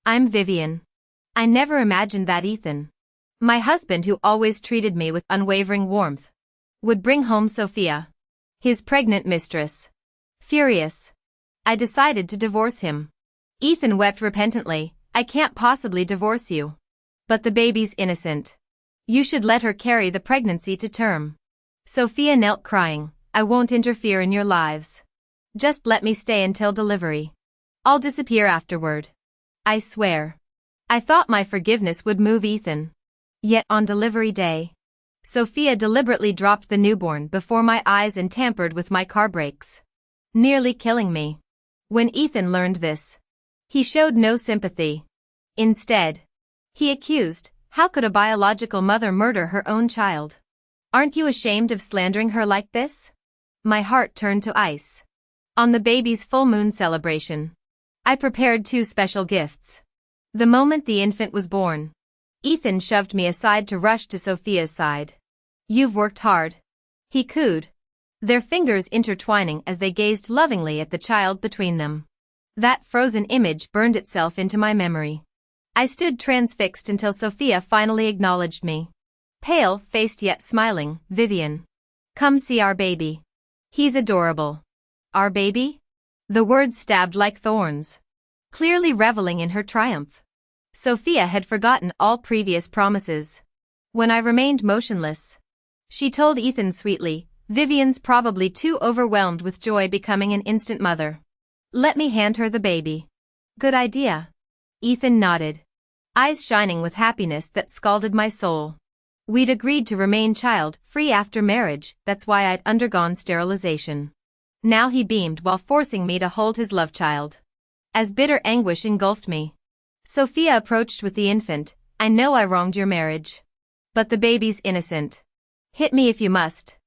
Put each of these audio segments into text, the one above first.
I'm Vivian. I never imagined that Ethan, my husband who always treated me with unwavering warmth, would bring home Sophia, his pregnant mistress. Furious, I decided to divorce him. Ethan wept repentantly. I can't possibly divorce you. But the baby's innocent. You should let her carry the pregnancy to term. Sophia knelt crying. I won't interfere in your lives. Just let me stay until delivery. I'll disappear afterward. I swear. I thought my forgiveness would move Ethan. Yet on delivery day, Sophia deliberately dropped the newborn before my eyes and tampered with my car brakes, nearly killing me. When Ethan learned this, he showed no sympathy. Instead, he accused, how could a biological mother murder her own child? Aren't you ashamed of slandering her like this? My heart turned to ice. On the baby's full moon celebration, I prepared 2 special gifts. The moment the infant was born, Ethan shoved me aside to rush to Sophia's side. You've worked hard, he cooed, their fingers intertwining as they gazed lovingly at the child between them. That frozen image burned itself into my memory. I stood transfixed until Sophia finally acknowledged me. Pale-faced yet smiling, Vivian. Come see our baby. He's adorable. Our baby? The words stabbed like thorns, clearly reveling in her triumph. Sophia had forgotten all previous promises. When I remained motionless, she told Ethan sweetly, Vivian's probably too overwhelmed with joy becoming an instant mother. Let me hand her the baby. Good idea. Ethan nodded, eyes shining with happiness that scalded my soul. We'd agreed to remain child-free after marriage, that's why I'd undergone sterilization. Now he beamed while forcing me to hold his love child. As bitter anguish engulfed me, Sophia approached with the infant. I know I wronged your marriage, but the baby's innocent. Hit me if you must.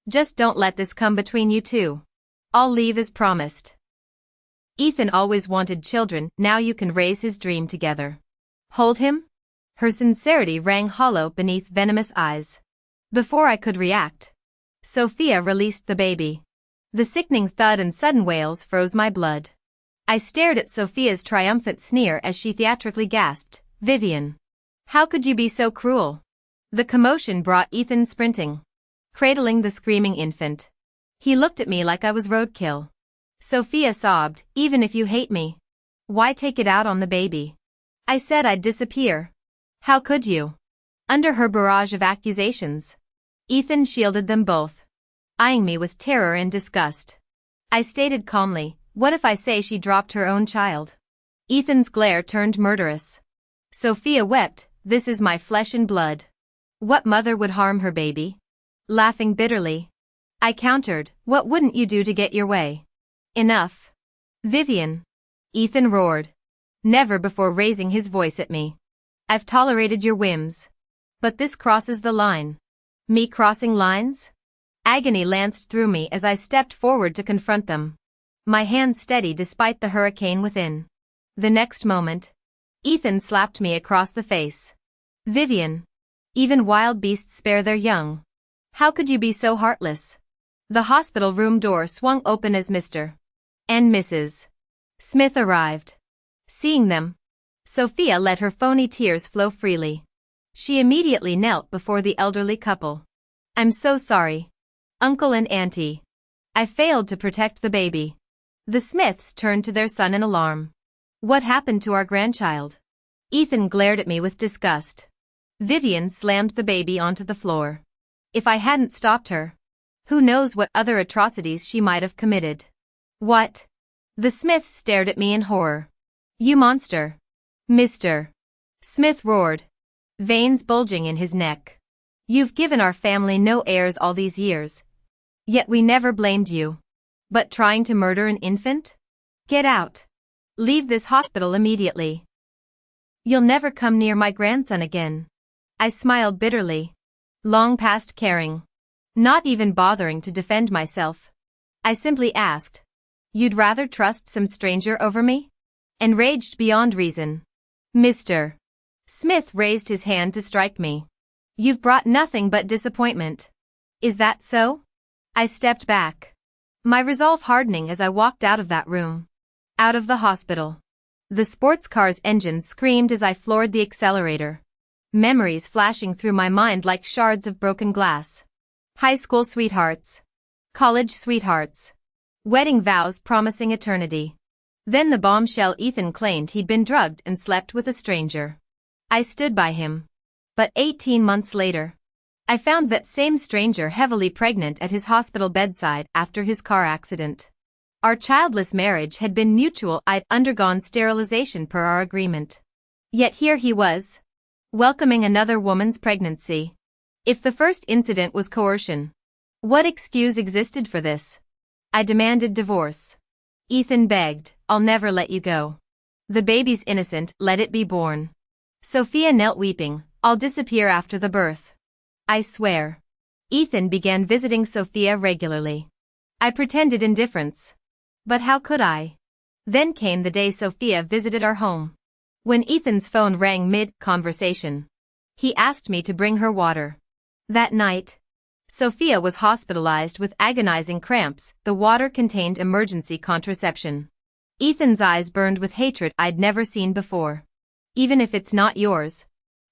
Just don't let this come between you two. I'll leave as promised. Ethan always wanted children, now you can raise his dream together. Hold him? Her sincerity rang hollow beneath venomous eyes. Before I could react, Sophia released the baby. The sickening thud and sudden wails froze my blood. I stared at Sophia's triumphant sneer as she theatrically gasped, Vivian. How could you be so cruel? The commotion brought Ethan sprinting, cradling the screaming infant. He looked at me like I was roadkill. Sophia sobbed, even if you hate me, why take it out on the baby? I said I'd disappear. How could you? Under her barrage of accusations, Ethan shielded them both, eyeing me with terror and disgust. I stated calmly, what if I say she dropped her own child? Ethan's glare turned murderous. Sophia wept, this is my flesh and blood. What mother would harm her baby? Laughing bitterly, I countered, what wouldn't you do to get your way? Enough. Vivian. Ethan roared, never before raising his voice at me. I've tolerated your whims, but this crosses the line. Me crossing lines? Agony lanced through me as I stepped forward to confront them, my hands steady despite the hurricane within. The next moment, Ethan slapped me across the face. Vivian. Even wild beasts spare their young. How could you be so heartless? The hospital room door swung open as Mr. and Mrs. Smith arrived. Seeing them, Sophia let her phony tears flow freely. She immediately knelt before the elderly couple. I'm so sorry, Uncle and Auntie. I failed to protect the baby. The Smiths turned to their son in alarm. What happened to our grandchild? Ethan glared at me with disgust. Vivian slammed the baby onto the floor. If I hadn't stopped her, who knows what other atrocities she might have committed. What? The Smiths stared at me in horror. You monster. Mr. Smith roared, veins bulging in his neck. You've given our family no heirs all these years. Yet we never blamed you. But trying to murder an infant? Get out. Leave this hospital immediately. You'll never come near my grandson again. I smiled bitterly, long past caring, not even bothering to defend myself. I simply asked, you'd rather trust some stranger over me? Enraged beyond reason, Mr. Smith raised his hand to strike me. You've brought nothing but disappointment. Is that so? I stepped back, my resolve hardening as I walked out of that room, out of the hospital. The sports car's engine screamed as I floored the accelerator. Memories flashing through my mind like shards of broken glass. High school sweethearts. College sweethearts. Wedding vows promising eternity. Then the bombshell: Ethan claimed he'd been drugged and slept with a stranger. I stood by him. But 18 months later, I found that same stranger heavily pregnant at his hospital bedside after his car accident. Our childless marriage had been mutual. I'd undergone sterilization per our agreement. Yet here he was, welcoming another woman's pregnancy. If the first incident was coercion, what excuse existed for this? I demanded divorce. Ethan begged, "I'll never let you go. The baby's innocent, let it be born." Sophia knelt weeping, "I'll disappear after the birth. I swear." Ethan began visiting Sophia regularly. I pretended indifference. But how could I? Then came the day Sophia visited our home. When Ethan's phone rang mid-conversation, he asked me to bring her water. That night, Sophia was hospitalized with agonizing cramps. The water contained emergency contraception. Ethan's eyes burned with hatred I'd never seen before. "Even if it's not yours,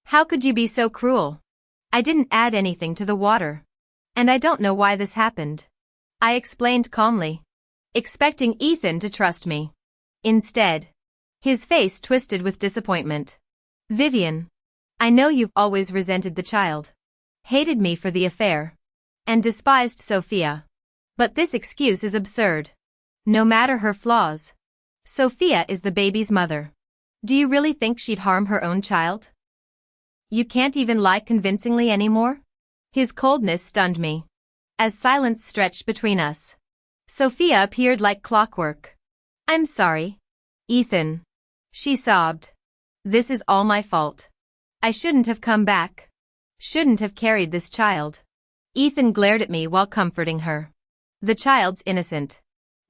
how could you be so cruel?" "I didn't add anything to the water. And I don't know why this happened," I explained calmly, expecting Ethan to trust me. Instead, his face twisted with disappointment. "Vivian, I know you've always resented the child, hated me for the affair, and despised Sophia. But this excuse is absurd. No matter her flaws, Sophia is the baby's mother. Do you really think she'd harm her own child? You can't even lie convincingly anymore?" His coldness stunned me. As silence stretched between us, Sophia appeared like clockwork. "I'm sorry, Ethan," she sobbed. "This is all my fault. I shouldn't have come back. Shouldn't have carried this child." Ethan glared at me while comforting her. "The child's innocent.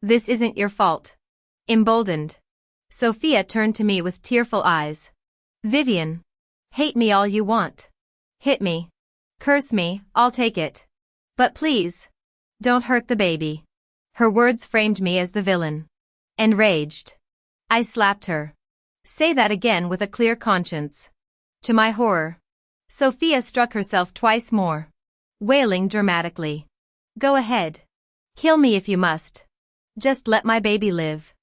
This isn't your fault." Emboldened, Sophia turned to me with tearful eyes. "Vivian, hate me all you want. Hit me. Curse me, I'll take it. But please, don't hurt the baby." Her words framed me as the villain. Enraged, I slapped her. "Say that again with a clear conscience." To my horror, Sophia struck herself twice more, wailing dramatically. "Go ahead. Kill me if you must. Just let my baby live.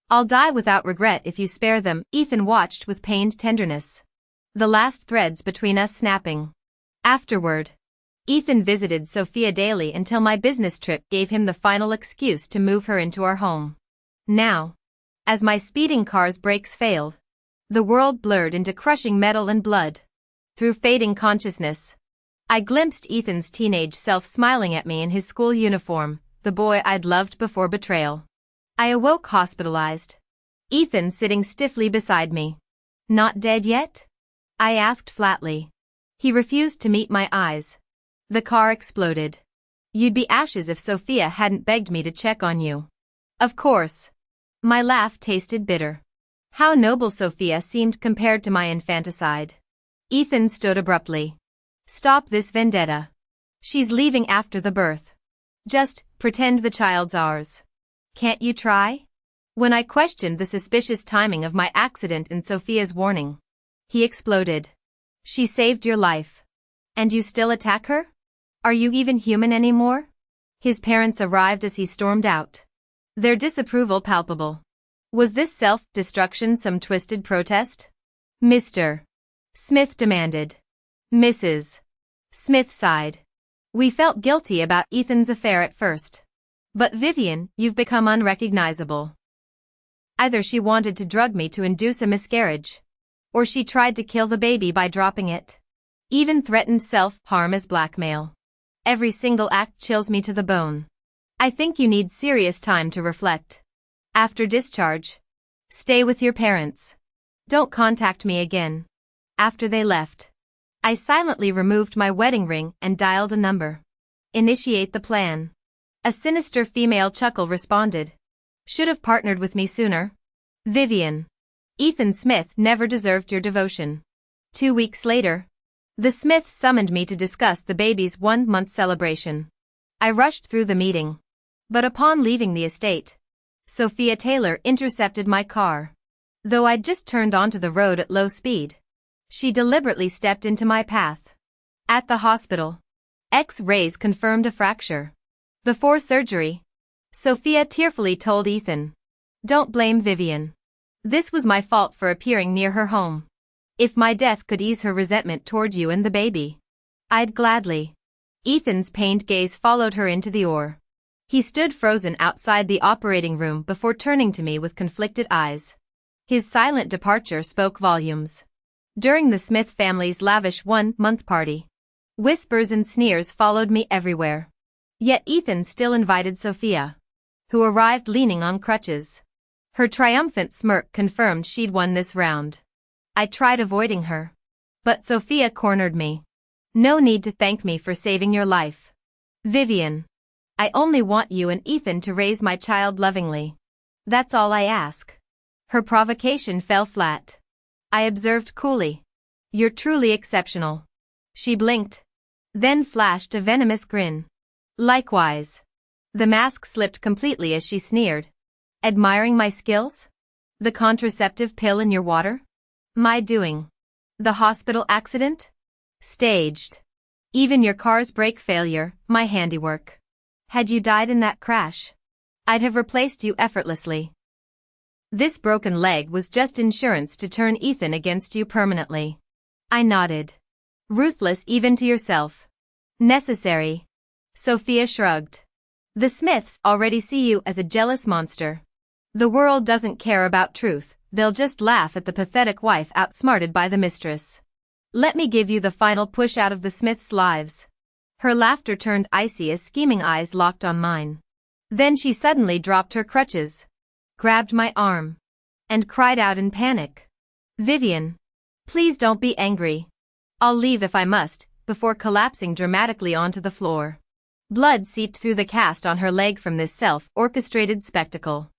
I'll die without regret if you spare them." Ethan watched with pained tenderness, the last threads between us snapping. Afterward, Ethan visited Sophia daily until my business trip gave him the final excuse to move her into our home. Now, as my speeding car's brakes failed, the world blurred into crushing metal and blood. Through fading consciousness, I glimpsed Ethan's teenage self smiling at me in his school uniform, the boy I'd loved before betrayal. I awoke hospitalized, Ethan sitting stiffly beside me. "Not dead yet?" I asked flatly. He refused to meet my eyes. The car exploded. "You'd be ashes if Sophia hadn't begged me to check on you." "Of course." My laugh tasted bitter. How noble Sophia seemed compared to my infanticide. Ethan stood abruptly. "Stop this vendetta. She's leaving after the birth. Just pretend the child's ours. Can't you try?" When I questioned the suspicious timing of my accident and Sophia's warning, he exploded. "She saved your life. And you still attack her? Are you even human anymore?" His parents arrived as he stormed out, their disapproval palpable. Was this self-destruction some twisted protest? "Mr. Smith demanded. Mrs. Smith sighed. We felt guilty about Ethan's affair at first. "But Vivian, you've become unrecognizable. Either she wanted to drug me to induce a miscarriage, or she tried to kill the baby by dropping it. Even threatened self-harm as blackmail. Every single act chills me to the bone. I think you need serious time to reflect. After discharge, stay with your parents. Don't contact me again." After they left, I silently removed my wedding ring and dialed a number. "Initiate the plan." A sinister female chuckle responded. "Should have partnered with me sooner. Vivian. Ethan Smith never deserved your devotion." 2 weeks later, the Smiths summoned me to discuss the baby's 1-month celebration. I rushed through the meeting. But upon leaving the estate, Sophia Taylor intercepted my car. though I'd just turned onto the road at low speed. She deliberately stepped into my path. At the hospital, X-rays confirmed a fracture. Before surgery, Sophia tearfully told Ethan, "Don't blame Vivian. This was my fault for appearing near her home. If my death could ease her resentment toward you and the baby, I'd gladly." Ethan's pained gaze followed her into the OR. He stood frozen outside the operating room before turning to me with conflicted eyes. His silent departure spoke volumes. During the Smith family's lavish one-month party, whispers and sneers followed me everywhere. Yet Ethan still invited Sophia, who arrived leaning on crutches. Her triumphant smirk confirmed she'd won this round. I tried avoiding her, but Sophia cornered me. "No need to thank me for saving your life, Vivian. I only want you and Ethan to raise my child lovingly. That's all I ask." Her provocation fell flat. I observed coolly. "You're truly exceptional." She blinked, then flashed a venomous grin. "Likewise." The mask slipped completely as she sneered. "Admiring my skills? The contraceptive pill in your water? My doing. The hospital accident? Staged. Even your car's brake failure, my handiwork. Had you died in that crash, I'd have replaced you effortlessly. This broken leg was just insurance to turn Ethan against you permanently." I nodded. "Ruthless even to yourself." "Necessary." Sophia shrugged. "The Smiths already see you as a jealous monster. The world doesn't care about truth, they'll just laugh at the pathetic wife outsmarted by the mistress. Let me give you the final push out of the Smiths' lives." Her laughter turned icy as scheming eyes locked on mine. Then she suddenly dropped her crutches, grabbed my arm, and cried out in panic, "Vivian, please don't be angry. I'll leave if I must," before collapsing dramatically onto the floor. Blood seeped through the cast on her leg from this self-orchestrated spectacle.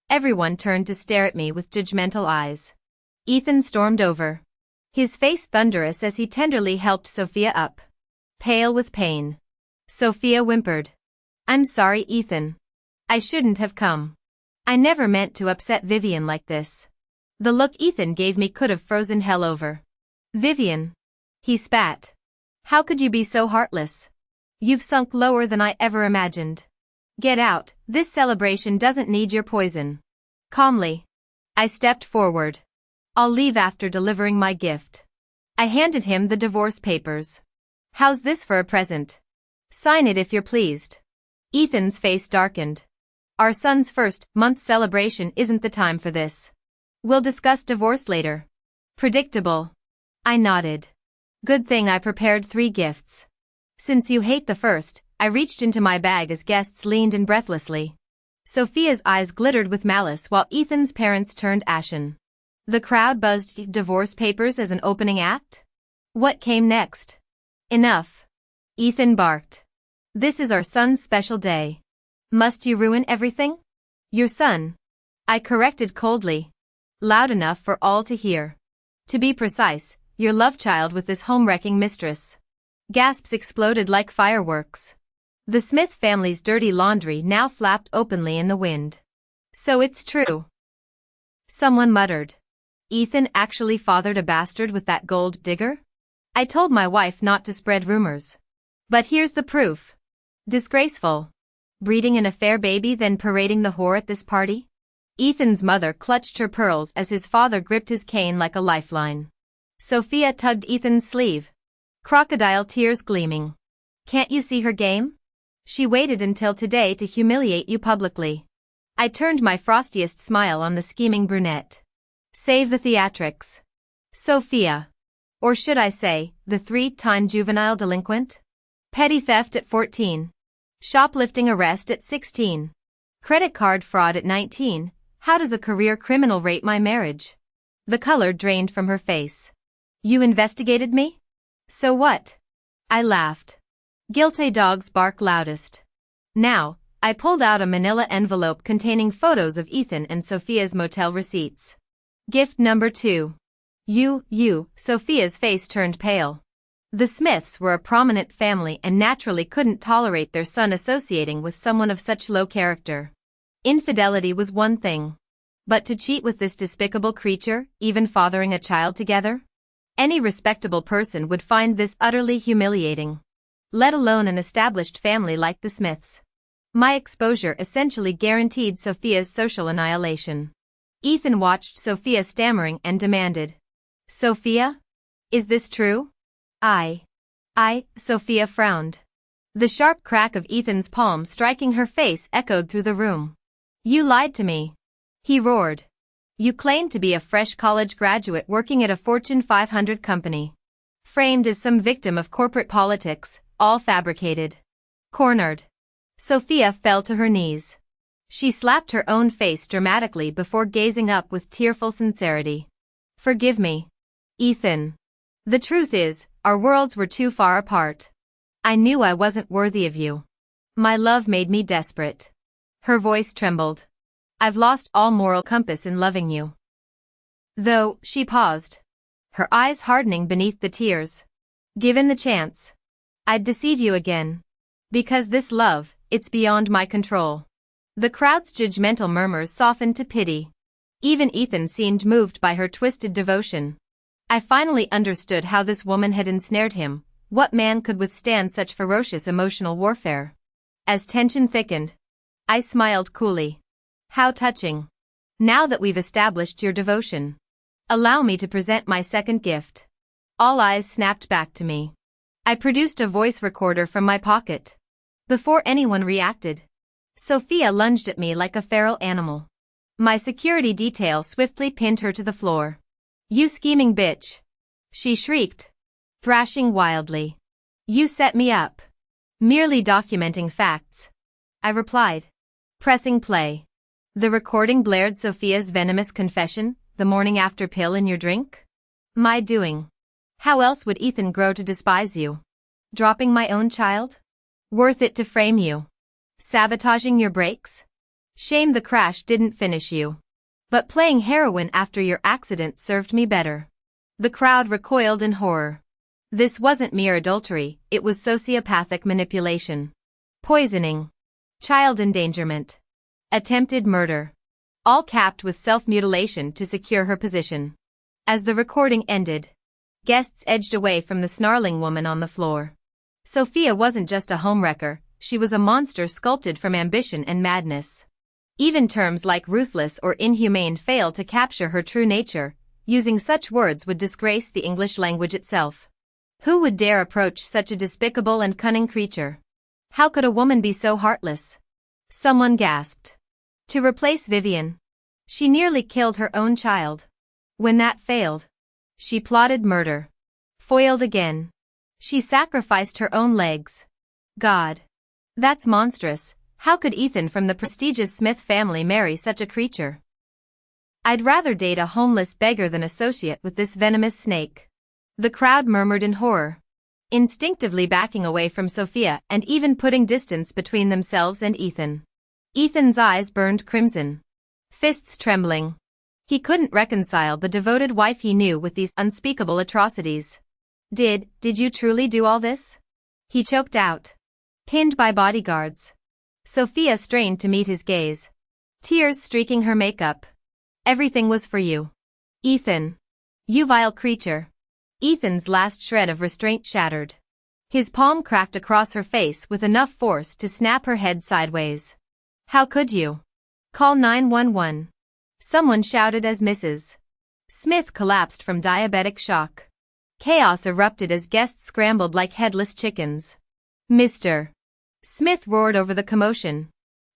Everyone turned to stare at me with judgmental eyes. Ethan stormed over, his face thunderous as he tenderly helped Sophia up, pale with pain. Sophia whimpered, "I'm sorry, Ethan. I shouldn't have come. I never meant to upset Vivian like this." The look Ethan gave me could have frozen hell over. "Vivian," he spat, "how could you be so heartless? You've sunk lower than I ever imagined. Get out, this celebration doesn't need your poison." Calmly, I stepped forward. "I'll leave after delivering my gift." I handed him the divorce papers. "How's this for a present? Sign it if you're pleased." Ethan's face darkened. "Our son's first-month celebration isn't the time for this. We'll discuss divorce later." Predictable. I nodded. Good thing I prepared 3 gifts. Since you hate the first, I reached into my bag as guests leaned in breathlessly. Sophia's eyes glittered with malice while Ethan's parents turned ashen. The crowd buzzed divorce papers as an opening act. What came next? "Enough," Ethan barked. "This is our son's special day. Must you ruin everything?" "Your son," I corrected coldly, loud enough for all to hear. "To be precise, your love child with this home-wrecking mistress." Gasps exploded like fireworks. The Smith family's dirty laundry now flapped openly in the wind. "So it's true," someone muttered. "Ethan actually fathered a bastard with that gold digger?" I told my wife not to spread rumors. But here's the proof. Disgraceful. Breeding an affair baby then parading the whore at this party? Ethan's mother clutched her pearls as his father gripped his cane like a lifeline. Sophia tugged Ethan's sleeve, crocodile tears gleaming. "Can't you see her game? She waited until today to humiliate you publicly." I turned my frostiest smile on the scheming brunette. Save the theatrics. Sophia. Or should I say, the 3-time juvenile delinquent? Petty theft at 14. Shoplifting arrest at 16. Credit card fraud at 19. How does a career criminal rate my marriage? The color drained from her face. "You investigated me? So what?" I laughed. Guilty dogs bark loudest. Now, I pulled out a manila envelope containing photos of Ethan and Sophia's motel receipts. Gift number 2. You, Sophia's face turned pale. The Smiths were a prominent family and naturally couldn't tolerate their son associating with someone of such low character. Infidelity was one thing, But to cheat with this despicable creature, even fathering a child together? Any respectable person would find this utterly humiliating. Let alone an established family like the Smiths. My exposure essentially guaranteed Sophia's social annihilation. Ethan watched Sophia stammering and demanded, "Sophia? Is this true?" Sophia frowned. The sharp crack of Ethan's palm striking her face echoed through the room. "You lied to me," he roared. "You claimed to be a fresh college graduate working at a Fortune 500 company. Framed as some victim of corporate politics, all fabricated." Cornered. Sophia fell to her knees. She slapped her own face dramatically before gazing up with tearful sincerity. "Forgive me, Ethan. The truth is, our worlds were too far apart. I knew I wasn't worthy of you. My love made me desperate." Her voice trembled. "I've lost all moral compass in loving you." Though, she paused, her eyes hardening beneath the tears. "Given the chance, I'd deceive you again. Because this love, it's beyond my control." The crowd's judgmental murmurs softened to pity. Even Ethan seemed moved by her twisted devotion. I finally understood how this woman had ensnared him. What man could withstand such ferocious emotional warfare? As tension thickened, I smiled coolly. "How touching. Now that we've established your devotion, allow me to present my second gift." All eyes snapped back to me. I produced a voice recorder from my pocket. Before anyone reacted, Sophia lunged at me like a feral animal. My security detail swiftly pinned her to the floor. "You scheming bitch!" she shrieked, thrashing wildly. "You set me up." "Merely documenting facts," I replied, pressing play. The recording blared Sophia's venomous confession, "The morning after pill in your drink? My doing. How else would Ethan grow to despise you? Dropping my own child? Worth it to frame you? Sabotaging your brakes? Shame the crash didn't finish you. But playing heroin after your accident served me better." The crowd recoiled in horror. This wasn't mere adultery, it was sociopathic manipulation. Poisoning. Child endangerment. Attempted murder. All capped with self-mutilation to secure her position. As the recording ended, guests edged away from the snarling woman on the floor. Sophia wasn't just a homewrecker, she was a monster sculpted from ambition and madness. Even terms like ruthless or inhumane fail to capture her true nature. Using such words would disgrace the English language itself. Who would dare approach such a despicable and cunning creature? How could a woman be so heartless? Someone gasped. To replace Vivian, she nearly killed her own child. When that failed, she plotted murder. Foiled again, she sacrificed her own legs. God. That's monstrous. How could Ethan from the prestigious Smith family marry such a creature? I'd rather date a homeless beggar than associate with this venomous snake. The crowd murmured in horror, instinctively backing away from Sophia and even putting distance between themselves and Ethan. Ethan's eyes burned crimson, fists trembling. He couldn't reconcile the devoted wife he knew with these unspeakable atrocities. Did you truly do all this?" he choked out. Pinned by bodyguards, Sophia strained to meet his gaze, tears streaking her makeup. "Everything was for you, Ethan. You vile creature." Ethan's last shred of restraint shattered. His palm cracked across her face with enough force to snap her head sideways. "How could you? Call 911. Someone shouted as Mrs. Smith collapsed from diabetic shock. Chaos erupted as guests scrambled like headless chickens. "Mr. Smith roared over the commotion.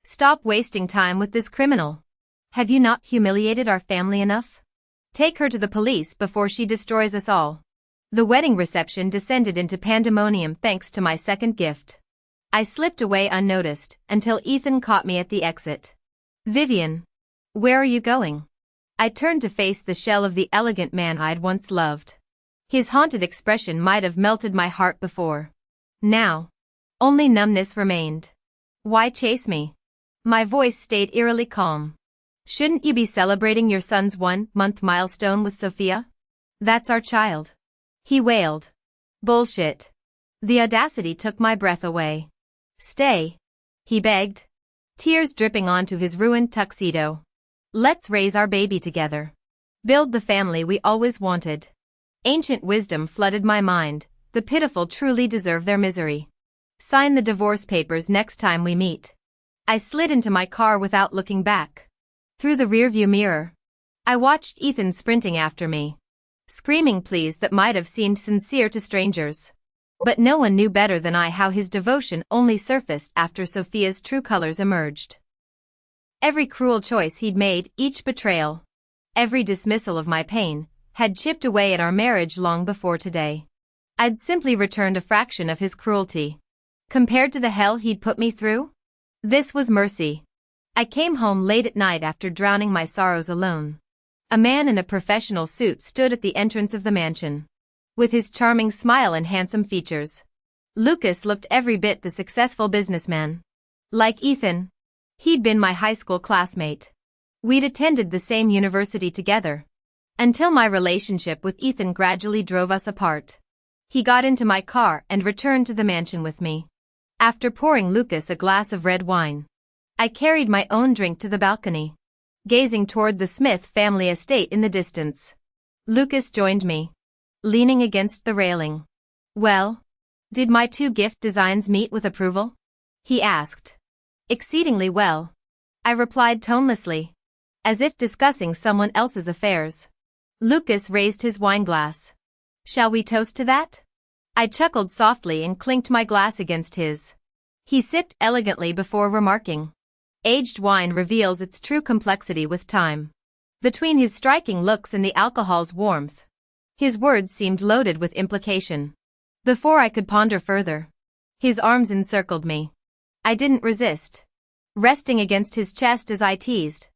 "Stop wasting time with this criminal. Have you not humiliated our family enough? Take her to the police before she destroys us all." The wedding reception descended into pandemonium thanks to my second gift. I slipped away unnoticed until Ethan caught me at the exit. "Vivian, where are you going?" I turned to face the shell of the elegant man I'd once loved. His haunted expression might have melted my heart before. Now, only numbness remained. "Why chase me?" My voice stayed eerily calm. "Shouldn't you be celebrating your son's 1-month milestone with Sophia? That's our child," he wailed. "Bullshit." The audacity took my breath away. "Stay," he begged, tears dripping onto his ruined tuxedo. Let's raise our baby together. Build the family we always wanted. Ancient wisdom flooded my mind. The pitiful truly deserve their misery. Sign the divorce papers next time we meet. I slid into my car without looking back. Through the rearview mirror, I watched Ethan sprinting after me, screaming pleas that might have seemed sincere to strangers. But no one knew better than I how his devotion only surfaced after Sophia's true colors emerged. Every cruel choice he'd made, each betrayal, every dismissal of my pain, had chipped away at our marriage long before today. I'd simply returned a fraction of his cruelty. Compared to the hell he'd put me through, this was mercy. I came home late at night after drowning my sorrows alone. A man in a professional suit stood at the entrance of the mansion, with his charming smile and handsome features. Lucas looked every bit the successful businessman. Like Ethan, he'd been my high school classmate. We'd attended the same university together, until my relationship with Ethan gradually drove us apart. He got into my car and returned to the mansion with me. After pouring Lucas a glass of red wine, I carried my own drink to the balcony, gazing toward the Smith family estate in the distance. Lucas joined me, leaning against the railing. "Well, did my two gift designs meet with approval?" he asked. "Exceedingly well," I replied tonelessly, as if discussing someone else's affairs. Lucas raised his wineglass. "Shall we toast to that?" I chuckled softly and clinked my glass against his. He sipped elegantly before remarking, "Aged wine reveals its true complexity with time." Between his striking looks and the alcohol's warmth, his words seemed loaded with implication. Before I could ponder further, his arms encircled me. I didn't resist, resting against his chest as I teased,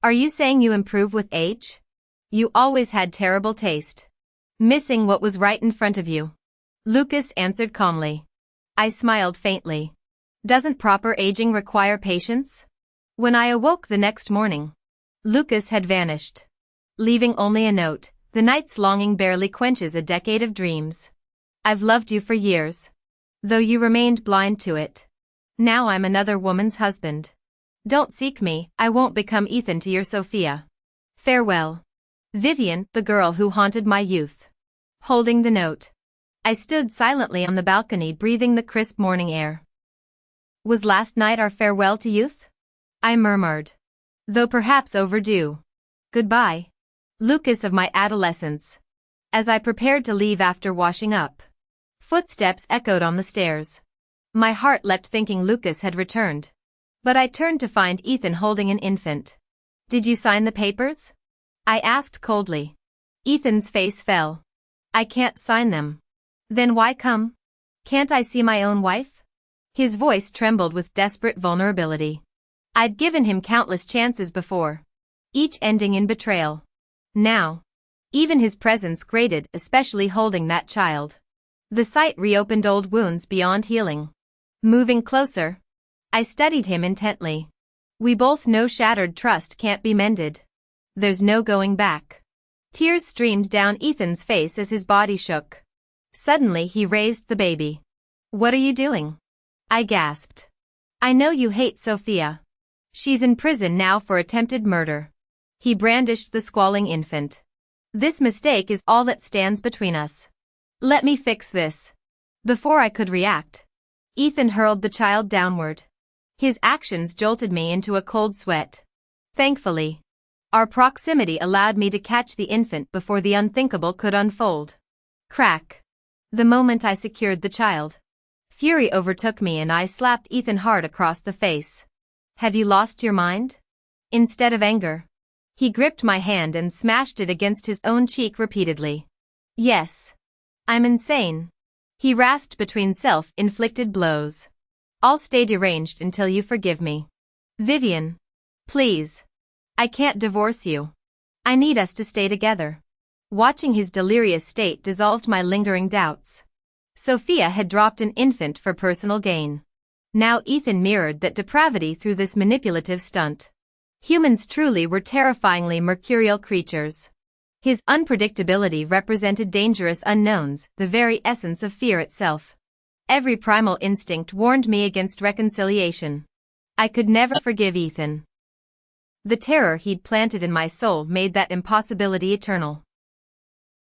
"Are you saying you improve with age? You always had terrible taste, missing what was right in front of you." Lucas answered calmly. I smiled faintly. "Doesn't proper aging require patience?" When I awoke the next morning, Lucas had vanished, leaving only a note. "The night's longing barely quenches a decade of dreams. I've loved you for years, though you remained blind to it. Now I'm another woman's husband. Don't seek me, I won't become Ethan to your Sophia. Farewell. Vivian, the girl who haunted my youth." Holding the note, I stood silently on the balcony breathing the crisp morning air. "Was last night our farewell to youth?" I murmured, though perhaps overdue. "Goodbye, Lucas of my adolescence." As I prepared to leave after washing up, footsteps echoed on the stairs. My heart leapt thinking Lucas had returned. But I turned to find Ethan holding an infant. "Did you sign the papers?" I asked coldly. Ethan's face fell. "I can't sign them." "Then why come? Can't I see my own wife?" His voice trembled with desperate vulnerability. I'd given him countless chances before, each ending in betrayal. Now, even his presence grated, especially holding that child. The sight reopened old wounds beyond healing. Moving closer, I studied him intently. We both know shattered trust can't be mended. There's no going back. Tears streamed down Ethan's face as his body shook. Suddenly he raised the baby. "What are you doing?" I gasped. "I know you hate Sophia. She's in prison now for attempted murder." He brandished the squalling infant. "This mistake is all that stands between us. Let me fix this." Before I could react, Ethan hurled the child downward. His actions jolted me into a cold sweat. Thankfully, our proximity allowed me to catch the infant before the unthinkable could unfold. Crack. The moment I secured the child, fury overtook me and I slapped Ethan hard across the face. "Have you lost your mind?" Instead of anger, he gripped my hand and smashed it against his own cheek repeatedly. "Yes. I'm insane." He rasped between self-inflicted blows. "I'll stay deranged until you forgive me. Vivian. Please. I can't divorce you. I need us to stay together." Watching his delirious state dissolved my lingering doubts. Sophia had dropped an infant for personal gain. Now Ethan mirrored that depravity through this manipulative stunt. Humans truly were terrifyingly mercurial creatures. His unpredictability represented dangerous unknowns, the very essence of fear itself. Every primal instinct warned me against reconciliation. I could never forgive Ethan. The terror he'd planted in my soul made that impossibility eternal.